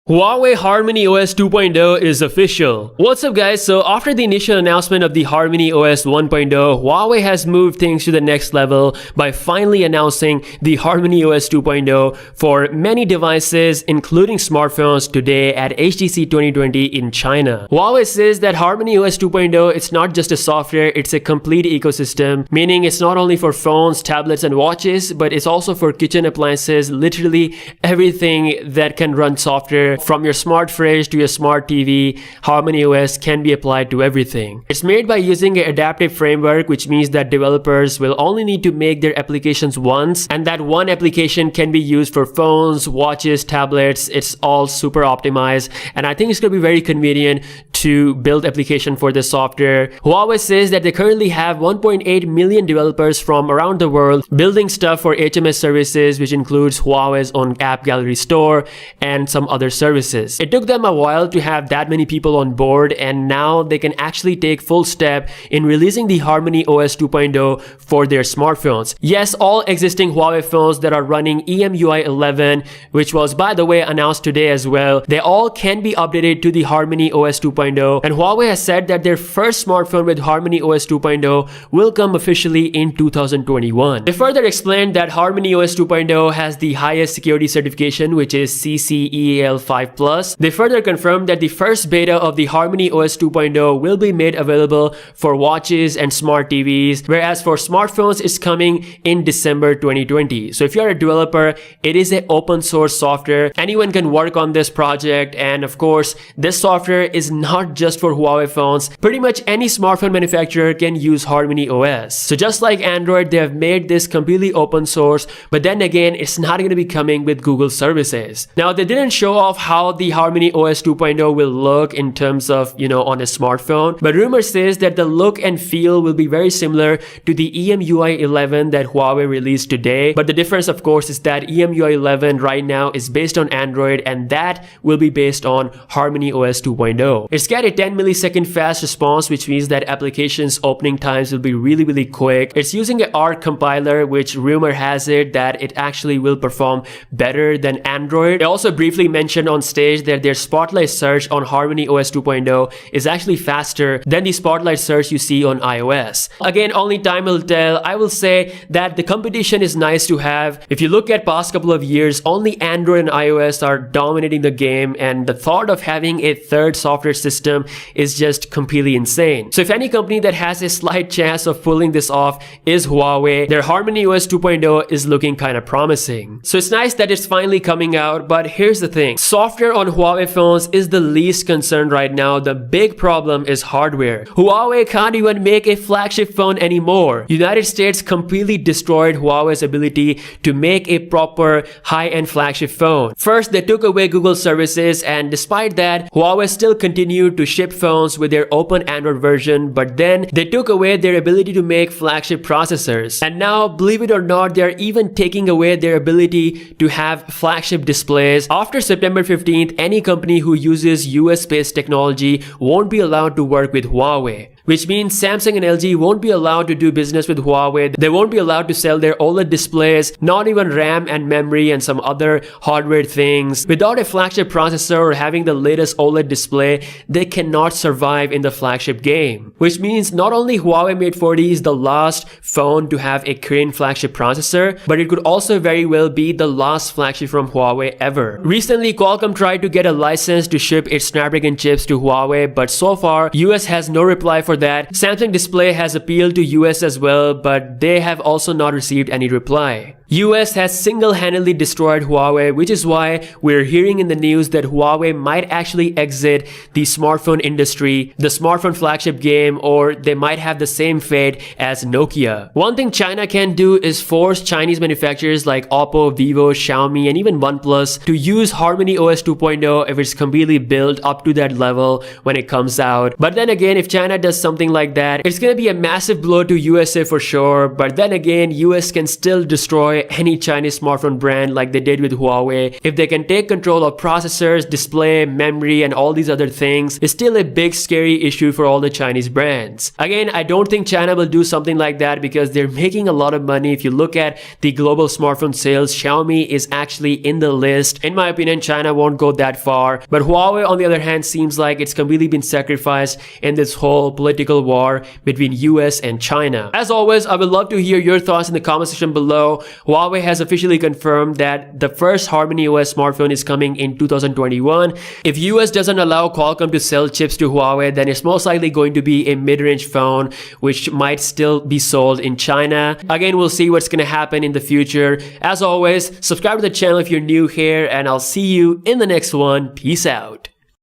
Huawei Harmony OS 2.0 is official. What's up guys, so after the initial announcement of the Harmony OS 1.0, Huawei has moved things to the next level by finally announcing the Harmony OS 2.0 for many devices including smartphones today at HTC 2020 in China. Huawei says that Harmony OS 2.0 it's not just a software, it's a complete ecosystem, meaning it's not only for phones, tablets and watches, but it's also for kitchen appliances, literally everything that can run software. From your smart fridge to your smart TV, Harmony OS can be applied to everything. It's made by using an adaptive framework, which means that developers will only need to make their applications once, and that one application can be used for phones, watches, tablets. It's all super optimized, and I think it's going to be very convenient to build application for this software. Huawei says that they currently have 1.8 million developers from around the world building stuff for HMS services, which includes Huawei's own app gallery store and some other services. It took them a while to have that many people on board, and now they can actually take full step in releasing the Harmony OS 2.0 for their smartphones. Yes, all existing Huawei phones that are running EMUI 11, which was by the way announced today as well, they all can be updated to the Harmony OS 2.0, and Huawei has said that their first smartphone with Harmony OS 2.0 will come officially in 2021. They further explained that Harmony OS 2.0 has the highest security certification, which is CCEAL 5+. They further confirmed that the first beta of the Harmony OS 2.0 will be made available for watches and smart TVs, whereas for smartphones it's coming in December 2020. So if you're a developer, it is an open source software. Anyone can work on this project, and of course, this software is not just for Huawei phones. Pretty much any smartphone manufacturer can use Harmony OS. So just like Android, they have made this completely open source, but then again, it's not going to be coming with Google services. Now, they didn't show off how the Harmony OS 2.0 will look in terms of, on a smartphone, but rumor says that the look and feel will be very similar to the EMUI 11 that Huawei released today. But the difference, of course, is that EMUI 11 right now is based on Android, and that will be based on Harmony OS 2.0. It's got a 10 millisecond fast response, which means that applications opening times will be really quick. It's using an ARC compiler, which rumor has it that it actually will perform better than Android. They also briefly mentioned on stage that their Spotlight search on Harmony OS 2.0 is actually faster than the Spotlight search you see on iOS. Again, only time will tell. I will say that the competition is nice to have. If you look at past couple of years, only Android and iOS are dominating the game, and the thought of having a third software system is just completely insane. So if any company that has a slight chance of pulling this off is Huawei, their Harmony OS 2.0 is looking kind of promising. So it's nice that it's finally coming out, but here's the thing. Software on Huawei phones is the least concern right now. The big problem is hardware. Huawei can't even make a flagship phone anymore. United States completely destroyed Huawei's ability to make a proper high-end flagship phone. First, they took away Google services, and despite that, Huawei still continued to ship phones with their open Android version, but then they took away their ability to make flagship processors. And now, believe it or not, they're even taking away their ability to have flagship displays. After September 15th, any company who uses US-based technology won't be allowed to work with Huawei, which means Samsung and LG won't be allowed to do business with Huawei. They won't be allowed to sell their OLED displays, not even RAM and memory and some other hardware things. Without a flagship processor or having the latest OLED display, they cannot survive in the flagship game. Which means not only Huawei Mate 40 is the last phone to have a Korean flagship processor, but it could also very well be the last flagship from Huawei ever. Recently, Qualcomm tried to get a license to ship its Snapdragon chips to Huawei, but so far, US has no reply for that. Samsung Display has appealed to US as well, but they have also not received any reply. US has single-handedly destroyed Huawei, which is why we're hearing in the news that Huawei might actually exit the smartphone industry, the smartphone flagship game, or they might have the same fate as Nokia. One thing China can do is force Chinese manufacturers like Oppo, Vivo, Xiaomi, and even OnePlus to use Harmony OS 2.0 if it's completely built up to that level when it comes out. But then again, if China does does something like that, it's gonna be a massive blow to USA for sure, but then again, US can still destroy any Chinese smartphone brand like they did with Huawei. If they can take control of processors, display, memory, and all these other things, it's still a big scary issue for all the Chinese brands. Again, I don't think China will do something like that because they're making a lot of money. If you look at the global smartphone sales, Xiaomi is actually in the list. In my opinion, China won't go that far, but Huawei on the other hand seems like it's completely been sacrificed in this whole political war between US and China. As always, I would love to hear your thoughts in the comment section below. Huawei has officially confirmed that the first Harmony OS smartphone is coming in 2021. If US doesn't allow Qualcomm to sell chips to Huawei, then it's most likely going to be a mid-range phone which might still be sold in China. Again, we'll see what's gonna happen in the future. As always, subscribe to the channel if you're new here, and I'll see you in the next one. Peace out.